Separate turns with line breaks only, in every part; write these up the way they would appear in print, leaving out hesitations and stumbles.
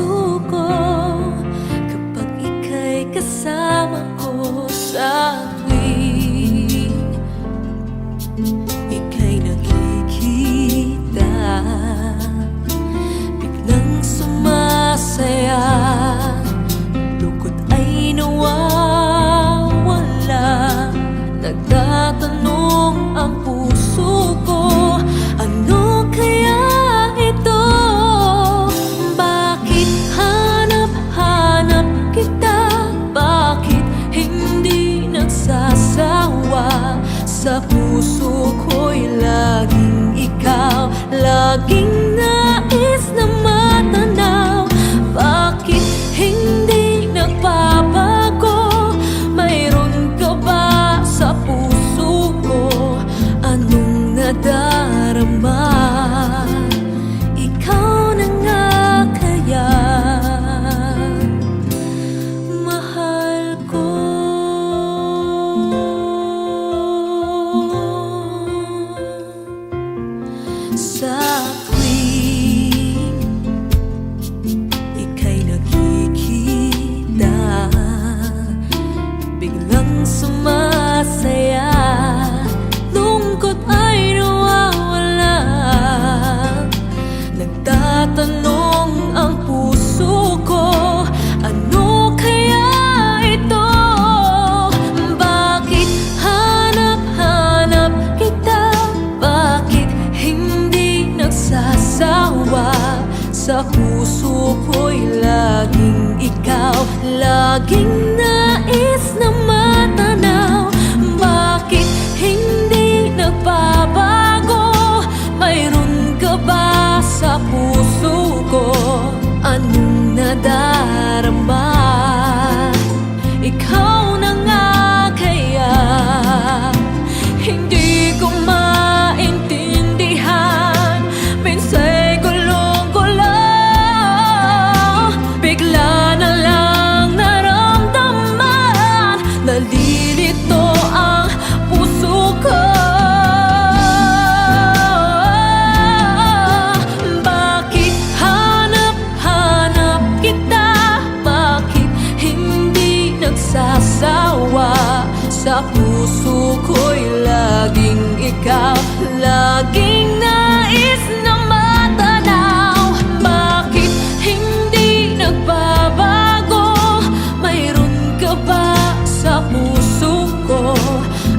puso ko kapag ika'y kasama ko sa tuwing ika'y nakikita. Biglang sumasaya, lungkot ay nawawala. Nagtatanong ang puso ko, ano kaya ito? Bakit hanap-hanap kita? Bakit hindi nagsasawa? Sa puso ko'y laging ikaw, laging nais na matanaw. Bakit hindi nagbabago? Mayroon ka ba sa puso ko? Anong nadarama? Ikaw na nga kaya mahal ko. Sa tuwing ika'y nakikita, biglang sumasaya, lungkot ay nawawala. Nagtatanong ang puso ko, ano kaya ito? Bakit hanap-hanap kita? Bakit hindi nagsasawa? Sa puso ko'y laging ikaw, laging nais na matanaw. Bakit hindi nagbabago? Mayroon ka ba sa puso ko? Anong nadarama? Ikaw na nga kaya hindi ko maintindihan. Minsa'y gulong-gulo, bigla na lang naramdaman. Nalilito ang puso ko. Bakit hanap-hanap kita? Bakit hindi nagsasawa? Sa puso ko'y laging ikaw, laging nais na matanaw. Bakit hindi nagbabago? Mayroon ka ba sa puso ko?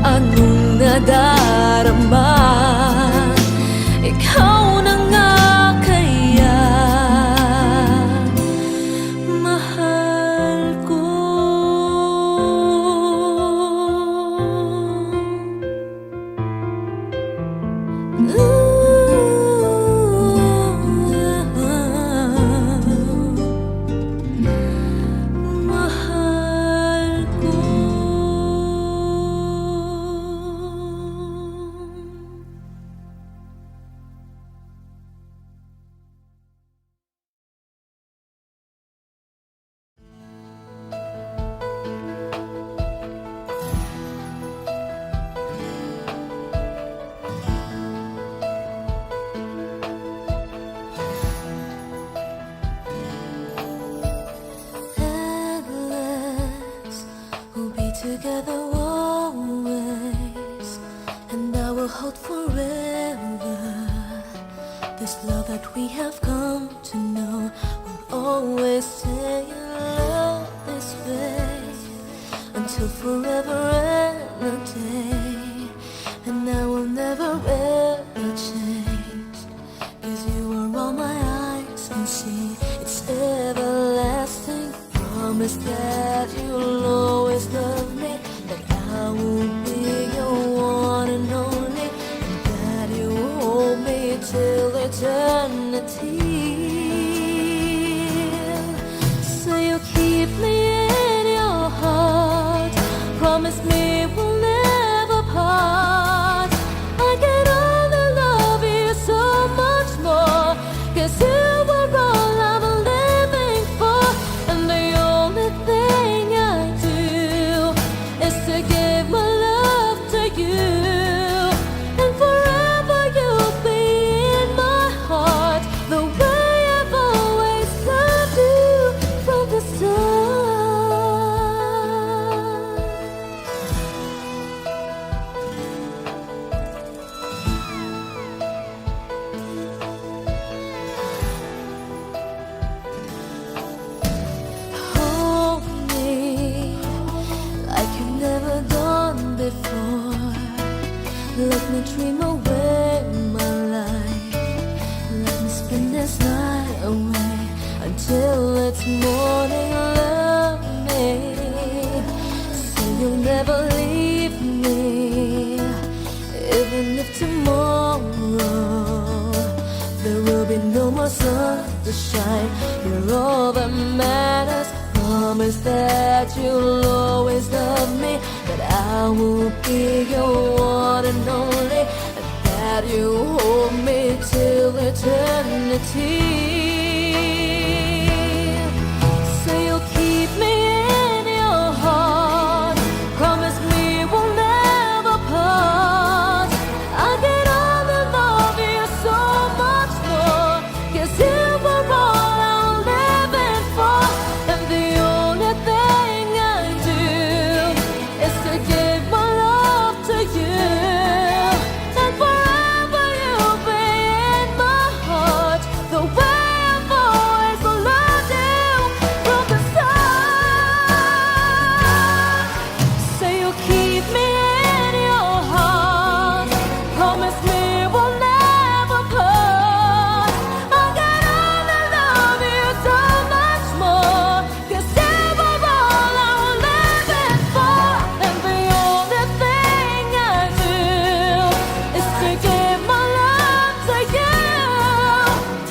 Anong nadarama? Ikaw na nga kaya mahal ko. Mahal ko. Endless, we'll be together always, and I will hold forever. This love that we have come to know will always stay in love this way until forever and a day. And I will never ever change, 'cause you are all my eyes can see. It's everlasting. Promise that you'll always love me, that I will be your one and only, and that you will hold me till eternity. So you keep me in your heart. Promise me we'll never part. I get on till it's morning. Love me, say you'll never leave me, even if tomorrow there will be no more sun to shine. You're all that matters. Promise that you'll always love me, that I will be your one and only, and that you hold me till eternity. Say you'll keep me in your heart. Promise me we'll never part. I get on and love you so much more, 'cause you were all I'm living for. And the only thing I do is to give my love to you. And forever you'll be in my heart, the way I've always loved you from the start. Say you'll keep me in your heart. Promise me we'll never part. I got on and love you so much more, 'cause you were all I'm living for. And the only thing I do is to give my love to you.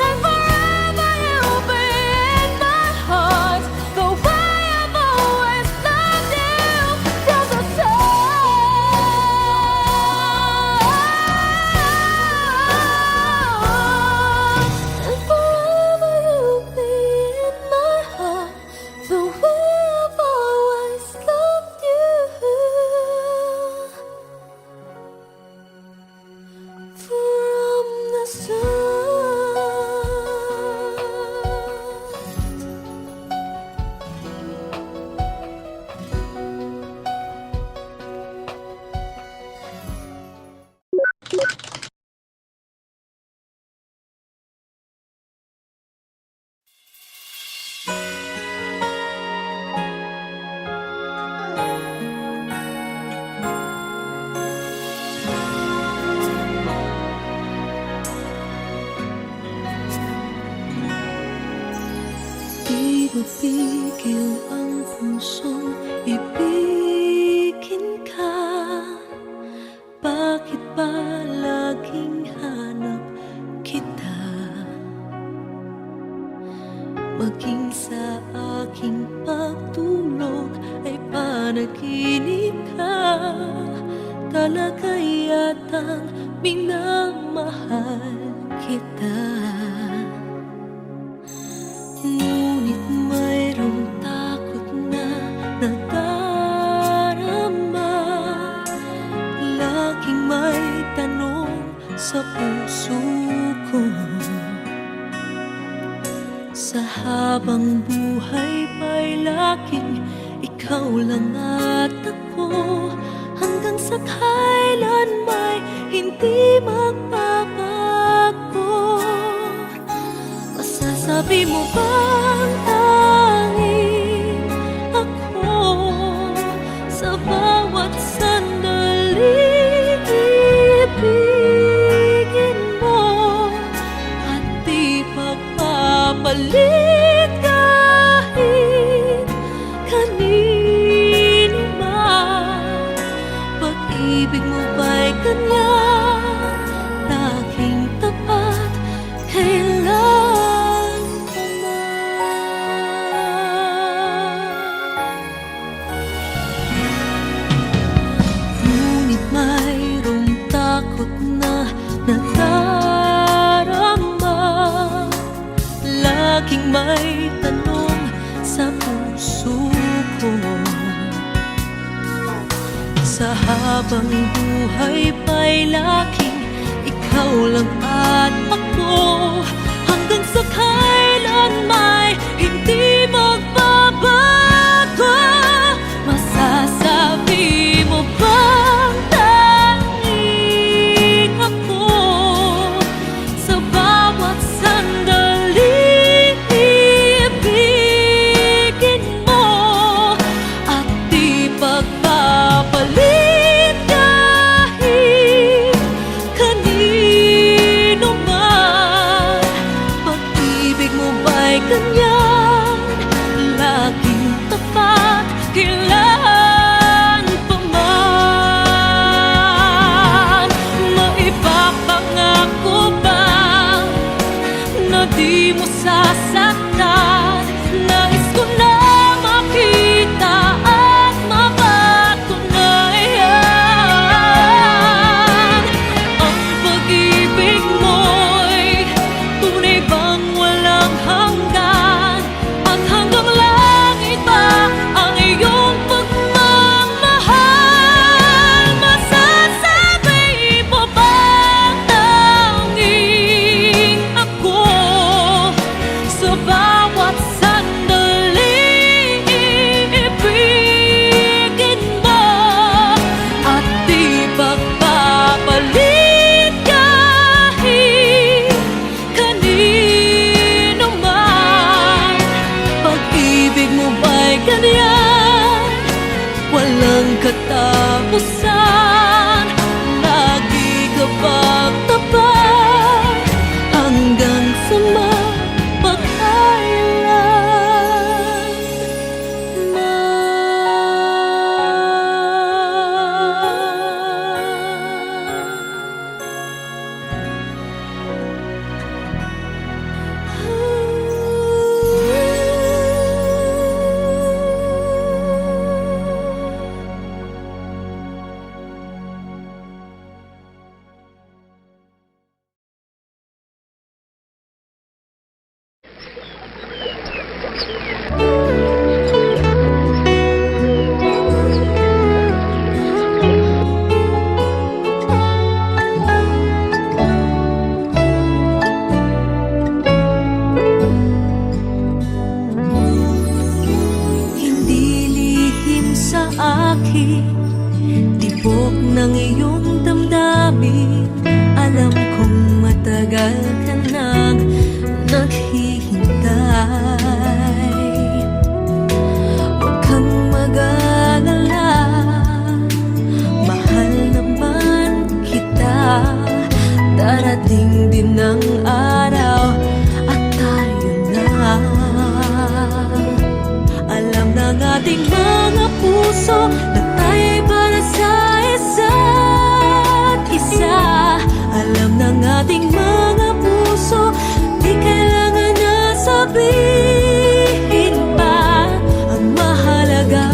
And forever you'll be in my heart, the way I've always loved you from the start. And forever you'll be in my heart, the way I've always loved you from the Di mapigil ang pusong ibigin ka. Bakit ba laging hanap kita? Maging sa aking pagtulog ay panaginip ka. Talaga yatang minamahal kita. Ngunit mayroong takot na nadarama. Laging may tanong sa puso ko. Sa habang buhay pa'y laging ikaw lang at ako. Hanggang sa kailan may hindi magbabago. Masasabi mo bang tanging ako sa bawat sandali ibigin mo at di pagpapalit kahit kanino man? Pag-ibig mo ba'y ganyan laging tapat kailan ka man? Ngunit mayroong takot na nadarama. Laging may tanong sa puso ko. Sa habang buhay pa'y laging ikaw lang at ako. Hanggang sa kailan may hindi magbabago. Masasabi mo bang tanging ako sa bawat sandali ibigin mo at di pagpapalit kahit kanino man? ganyan, laging tapat, kailan pa man. Maipapangako ba na di mo sasaktan? Nais ko na makita at mapatunayan. Ang pag-ibig mo'y tunay bang walang hanggan? At hanggang langit ba ang iyong pagmamahal? Masasabi mo bang tanging ako sa bawat sandali ibigin mo? At di pagpapalit kahit kanino man. Pag-ibig mo ba'y ganyan, walang katapusan? Lagi ka bang tapat hanggang sa hindi lihim sa akin, tibok ng iyong damdamin. Alam kong matagal ka nang naghihintay. Huwag kang mag-alala, mahal naman kita. Darating din ang araw at tayo na. Alam ng ating mga puso na tayo'y para sa isa't isa. Alam ng ating mga puso, di kailangan na sabihin pa. Ang mahalaga,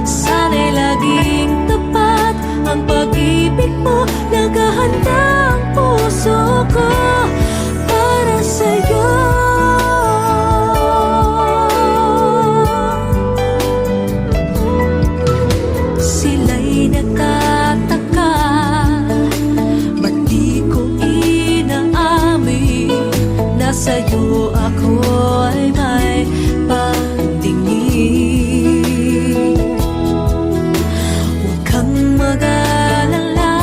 sana'y laging tapat ang pag-ibig mo. Naghahanda ang puso ko para sa'yo. Sila'y nagtataka, ba't di ko inaamin na sa'yo ako ay may pagtingin. Huwag kang mag-alala,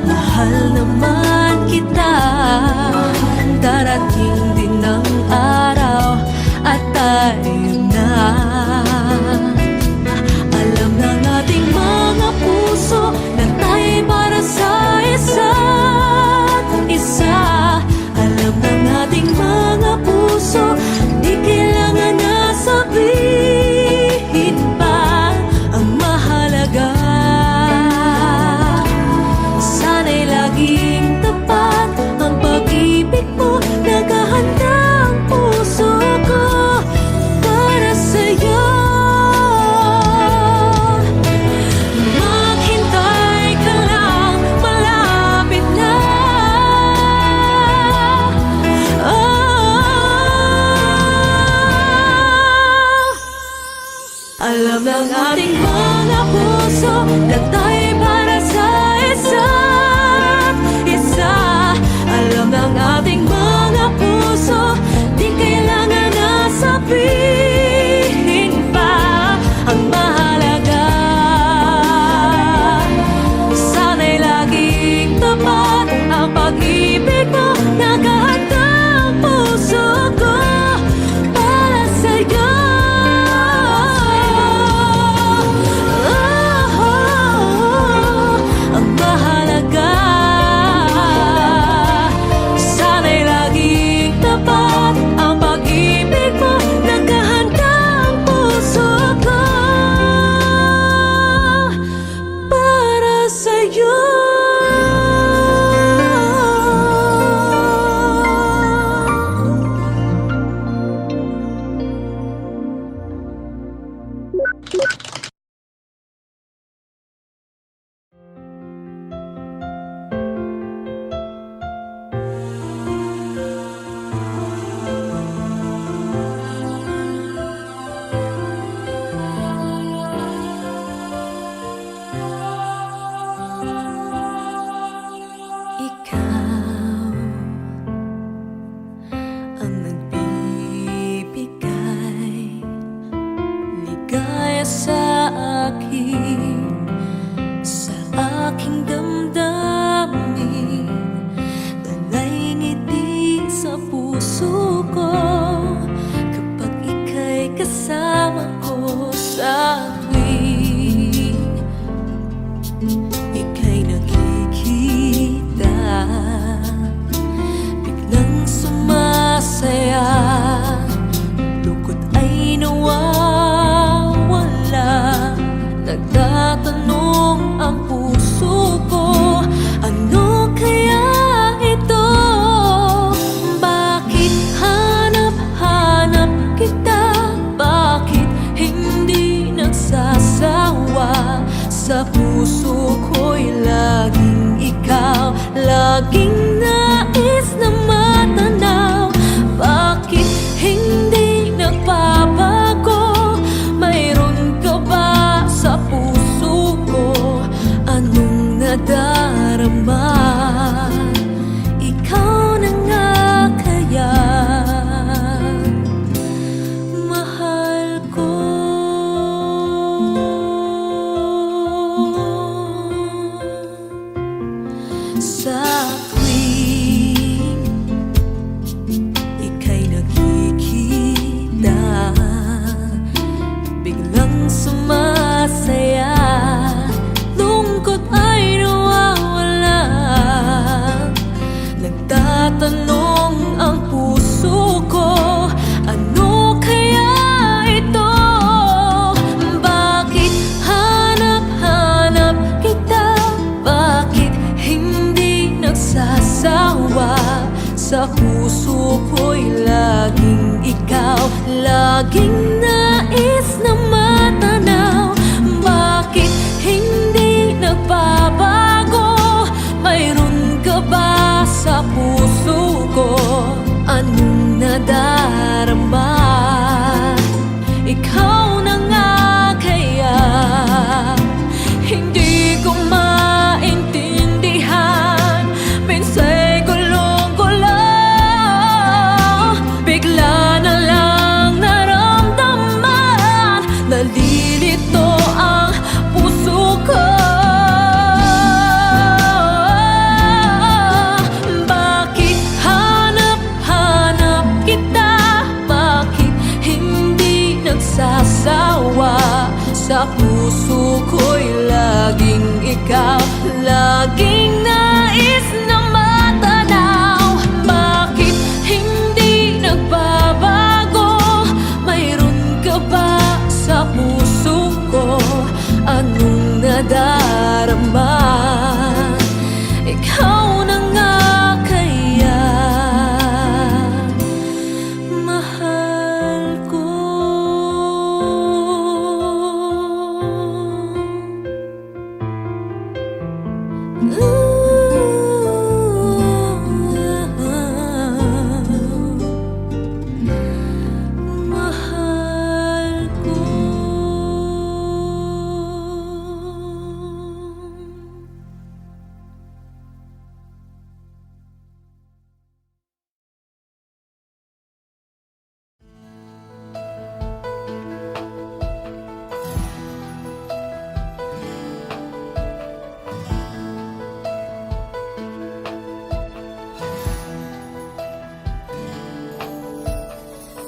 mahal naman kita. Darating din ang araw at tayo na. Alam ng ating mga puso na tayo'y para sa isa't isa. Alam ng ating mga puso, di kailangan na sabihin pa. Ang mahalaga, sana'y laging tapat ang pag-ibig mo. Naghahanda ang puso ko para sa'yo. Maghintay ka lang, malapit na. Alam ng ating mga puso na tayo'y para sa isa't isa. Alam ng ating mga puso, di kailangan na sabihin pa. Ang mahalaga, sana'y laging tapat ang pag-ibig mo. Naghahanda ang puso ko para sa'yo. nagtatanong ang puso ko, ano kaya ito? Bakit hanap-hanap kita? Bakit hindi nagsasawa? Sa puso ko'y laging ikaw, laging nais na matanaw. Bakit hindi nagbabago? Mayroon ka ba sa puso ko? Anong nadarama? Ikaw na nga kaya? Hindi ko maintindihan. Minsa'y gulong-gulo, bigla na lang naramdaman. Nalilito ang puso ko. Bakit hanap-hanap kita? Bakit hindi nagsasawa? Sa puso ko'y laging ikaw, laging nais na matanaw. Bakit hindi nagbabago? Mayroon ka ba sa puso ko? Anong nadarama? Ikaw na nga kaya, mahal ko. Mahal ko.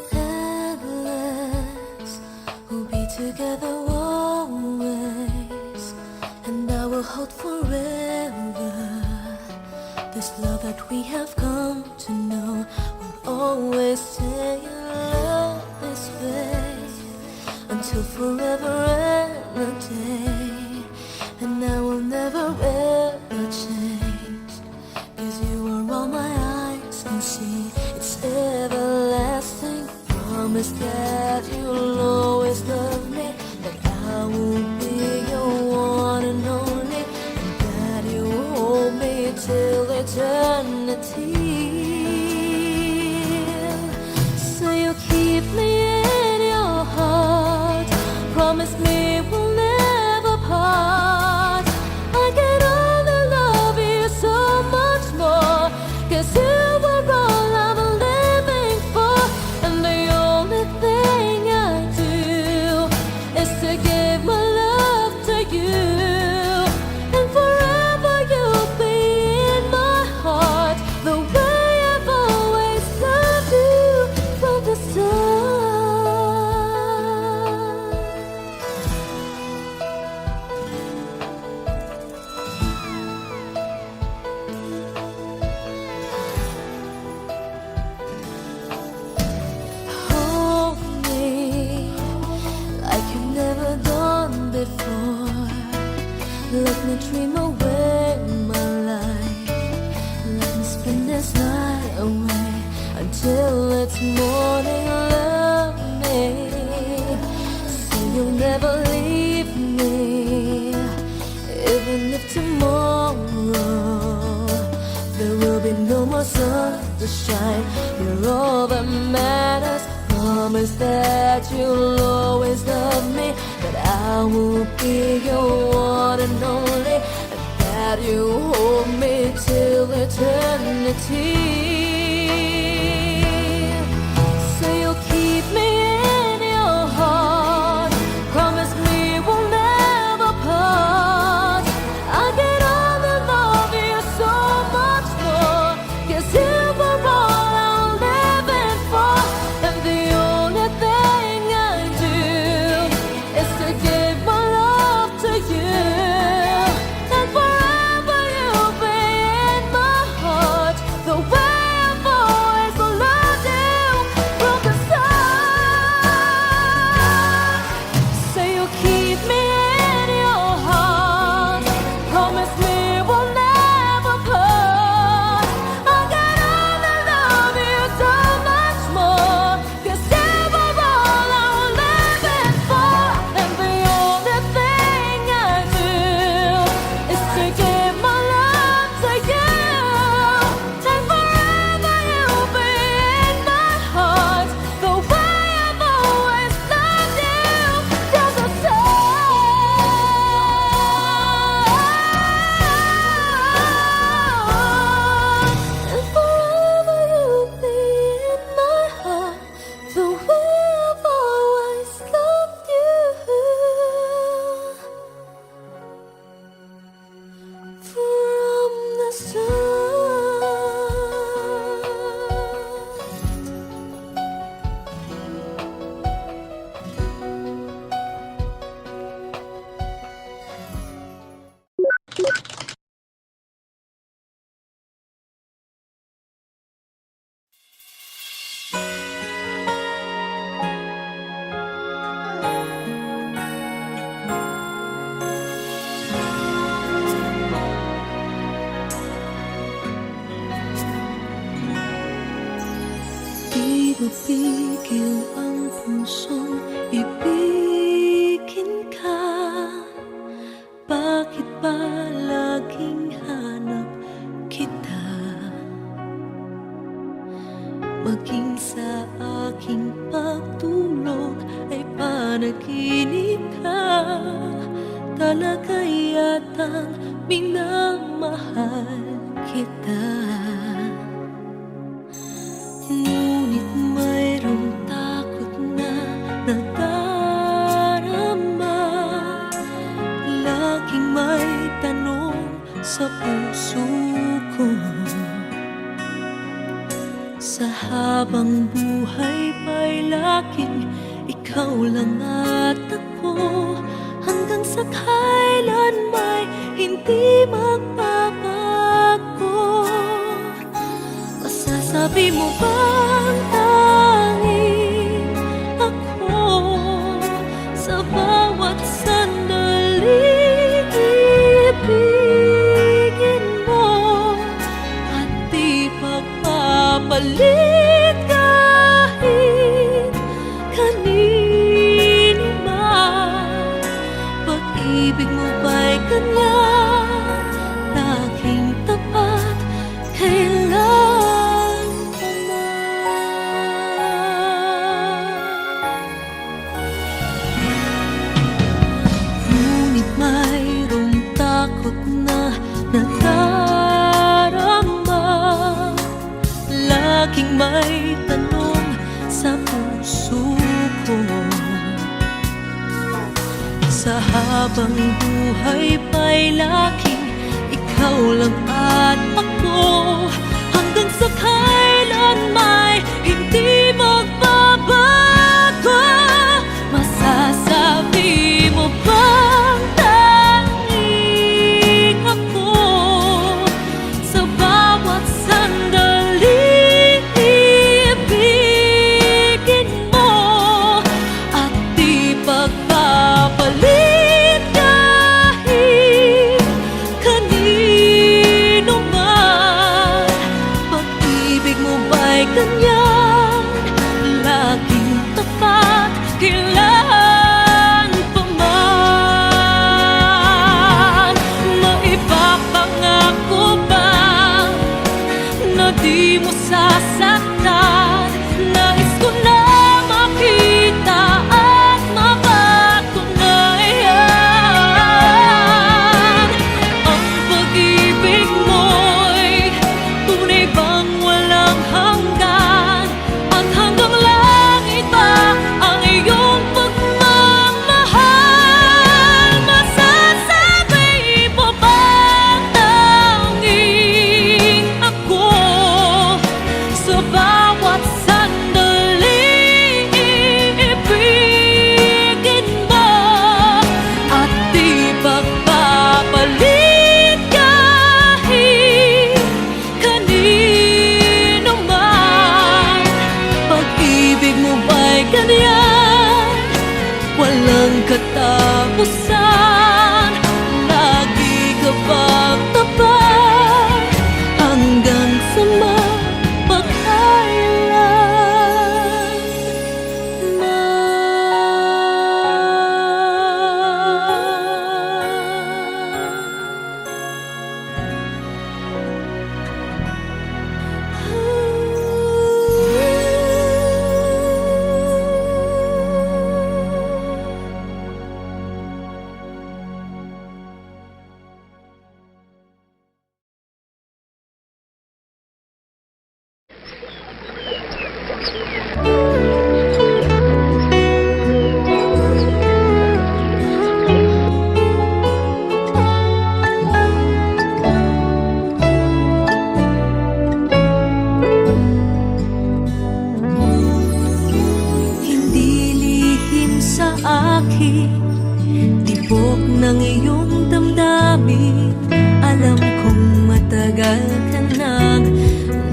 Endless, we'll be together always, and I will hold forever. This love that we have come to know will always stay in love this way, until forever and a day. And I will never ever change, 'cause you are all my eyes can see. It's everlasting. Promise that you'll always love me, that I will be your one and only, and that you hold me till eternity. So you keep me in your heart. Promise me we'll never part. I can only love you so much more, 'cause you are all I'm living for. And the only thing I do is to give my love to you. And forever you'll be in my heart, the way I've always loved you from the start. Hold me like you've never done before. Let me dream away my life. Let me spend this night away until it's morning. Love me, say you'll never leave me, even if tomorrow there will be no more sun to shine. You're all that matters. Promise that you'll always love me, that I will be your one and only, and that you hold me till eternity. So you'll keep me in your heart. Promise me we'll never part. I can only love you so much more, 'cause you were all I'm living for. And the only thing I do is to give my love to you. And forever you'll be in my heart, the way mapigil ang pusong ibigin ka. Bakit ba laging hanap kita? Maging sa aking pagtulog ay panaginip ka. Talaga yatang minamahal kita. Ngunit mayroong takot na nadarama. Laging may tanong sa puso ko. Sa habang buhay pa'y laging ikaw lang at ako. Hanggang sa kailan may hindi magbabago. Masasabi mo bang tanging ako sa bawat sandali ibigin mo at di pagpapalit kahit kanino man. Pag-ibig mo ba'y ganyan, laging tapat, kailan pa man. Ngunit mayroong takot na nadarama. Laging may tanong sa puso ko. Sa habang buhay pa'y laging ikaw lang at ako. Hanggang sa kailan may hindi magbabago. Masasabi mo bang tanging ako sa bawat sandali ibigin mo at di pagpapalit kahit kanino man. Pag-ibig mo ba'y ganyan, laging tapat, kailan pa man. Maipapangako ba na di mo sasaktan? Nais ko na makita at mapatunayan. Ang pag-ibig mo'y tunay bang walang hanggan? At hanggang langit ba ang iyong pagmamahal? Masasabi mo bang tanging ako sa bawat sandali ibigin mo at di pagpapalit kahit kanino man. Pag-ibig mo ba'y ganyan, walang katapusan? Lagi ka bang tapat hanggang sa mapagkailan hindi lihim sa akin, tibok ng iyong damdamin. Alam kong matagal ka nang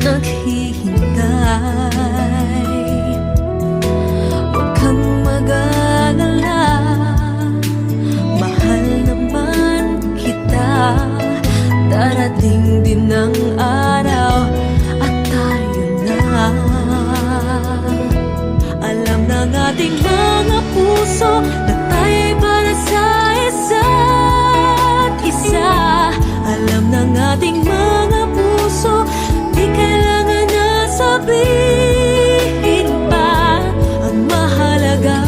naghihintay. Huwag kang mag-alala, mahal naman kita. Darating din ang araw at tayo na puso na tayo'y para sa isa't isa. Alam ng ating mga puso, di kailangan na sabihin pa ang mahalaga.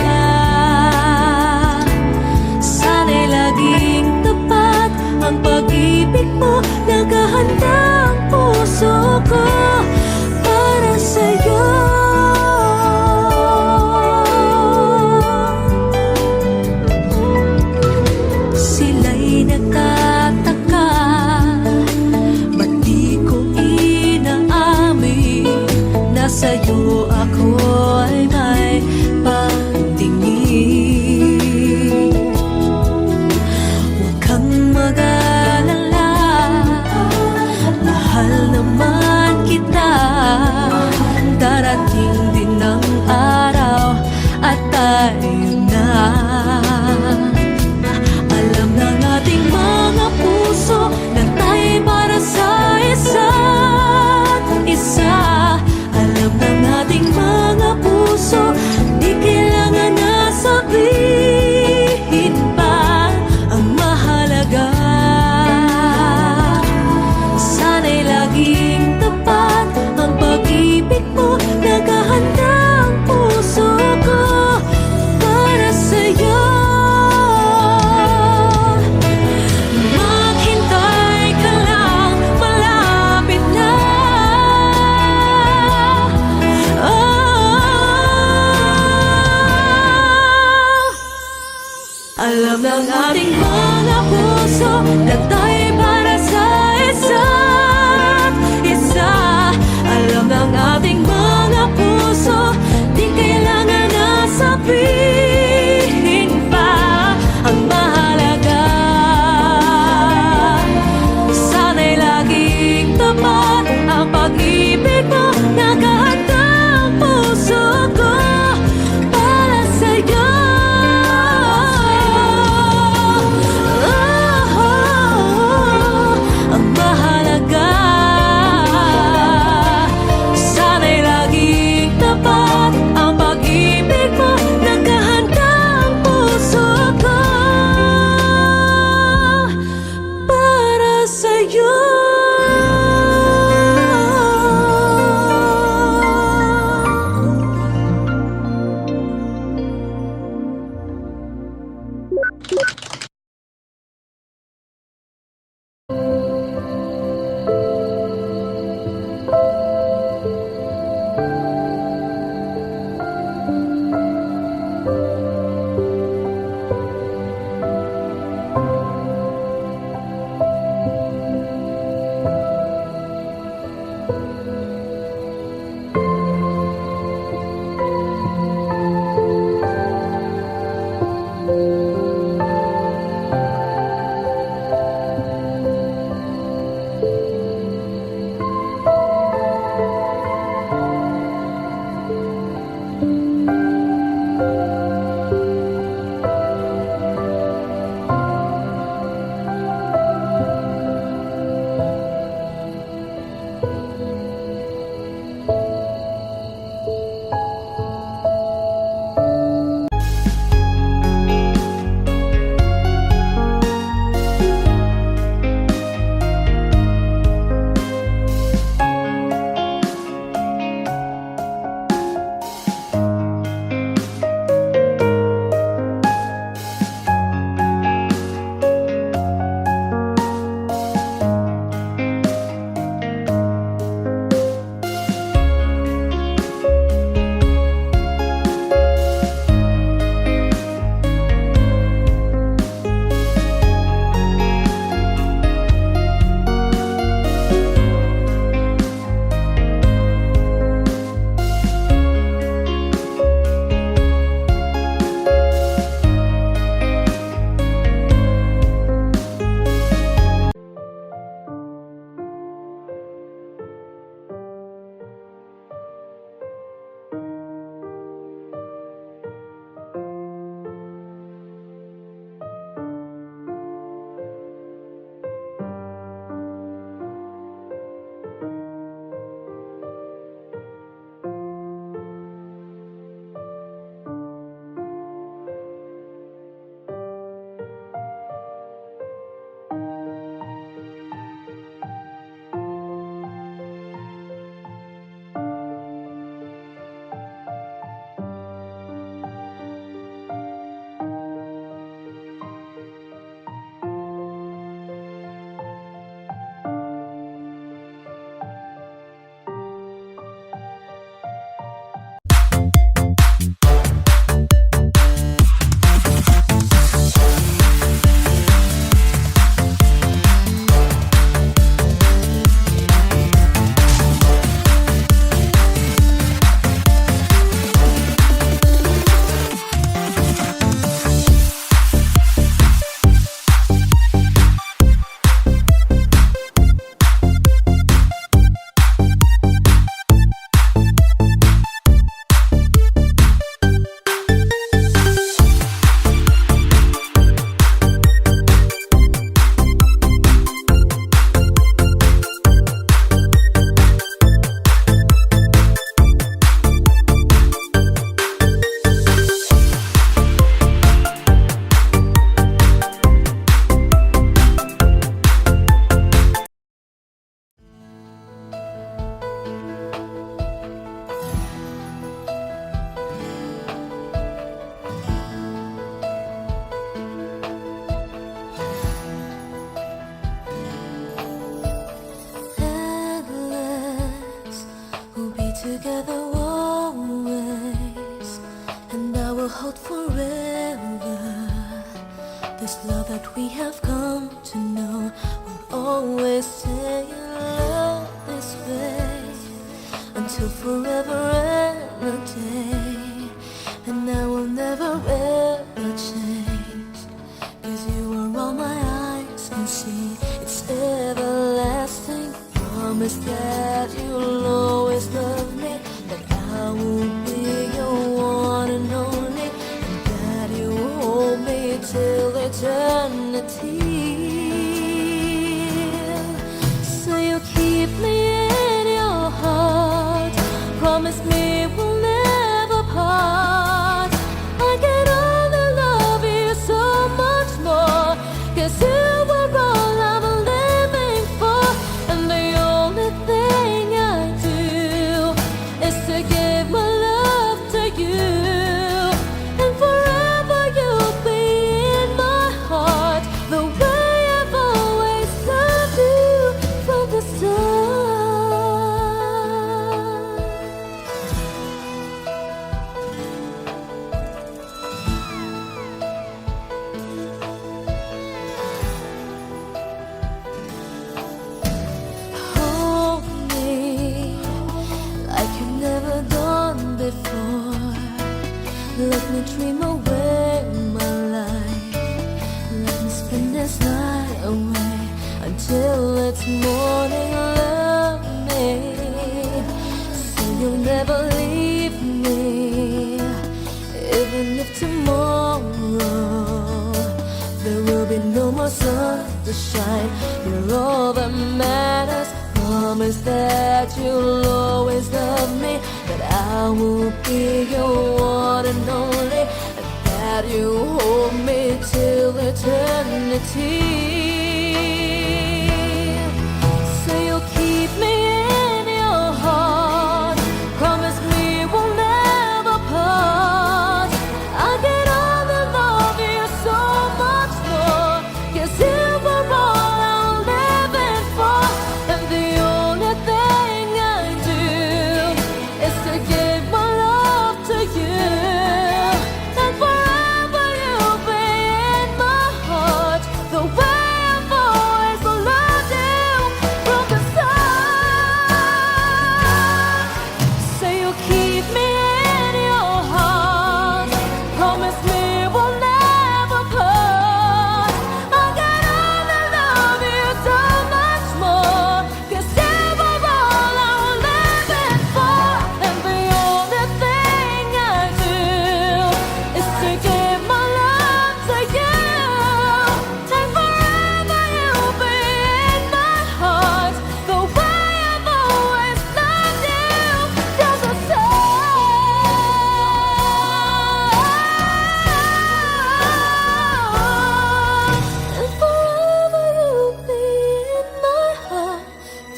Sana'y laging tapat ang pag-ibig mo, nakahanda ang puso ko para sa'yo. Sila'y nakataka, ba't di ko inaamin na sa'yo ako ay may pagtingin. Huwag kang mag-alala, mahal naman kita. Darating din ang araw at tayo na. Alam ng ating mga puso na tayo'y para sa isa't isa. Alam ng ating mga puso, di kailangan na sabihin pa ang mahalaga. Sana'y laging tapat ang pag-ibig mo, nakahanda ang puso ko para sa'yo. Maghintay ka lang, malapit na. Alam ng ating mga puso na tayo'y para sa isa't isa. Alam ng ating mga puso, di kailangan na sabihin pa ang mahalaga. Sana'y laging tapat ang pag-ibig mo, nakahanda ang puso ko para sa'yo. together always, and I will hold forever. This love that we have come to know, will always stay in love this way, until forever and a day. And I will never ever change, 'cause you are all my eyes can see. It's everlasting. Promise that you'll always love me, that I will be your one and only, and that you hold me till eternity. So you keep me in your heart. Promise me we'll never part. I can only love you so much more, 'cause you are all I'm living for. And the only thing I do is to give my love to you. And forever you'll be in my heart, the way I've always loved you from the start. Hold me like you've never done before. Let me dream away my life. Let me spend this night away until it's morning. Love me so you'll never leave me, even if tomorrow there will be no more sun to shine. You're all that matters. Promise that you'll always love me, that I will be your one and only, and that you hold me till eternity. So you'll keep me in your heart. Promise me we'll never part. I can only love you so much more, 'cause you were all I'm living for. And the only thing I do is to give my love to you. And forever you'll be in my heart, the way I've always loved you from the start. Say you'll keep me in your heart. Promise me we'll never part. I can only love you so much more, 'cause you are all I'm living for. And the only thing I do is to give my love to you. And forever you'll be in my heart, the way I've always loved you from the start. And forever you'll be in my heart,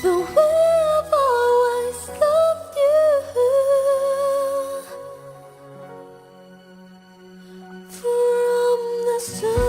the way I've always loved you from the start.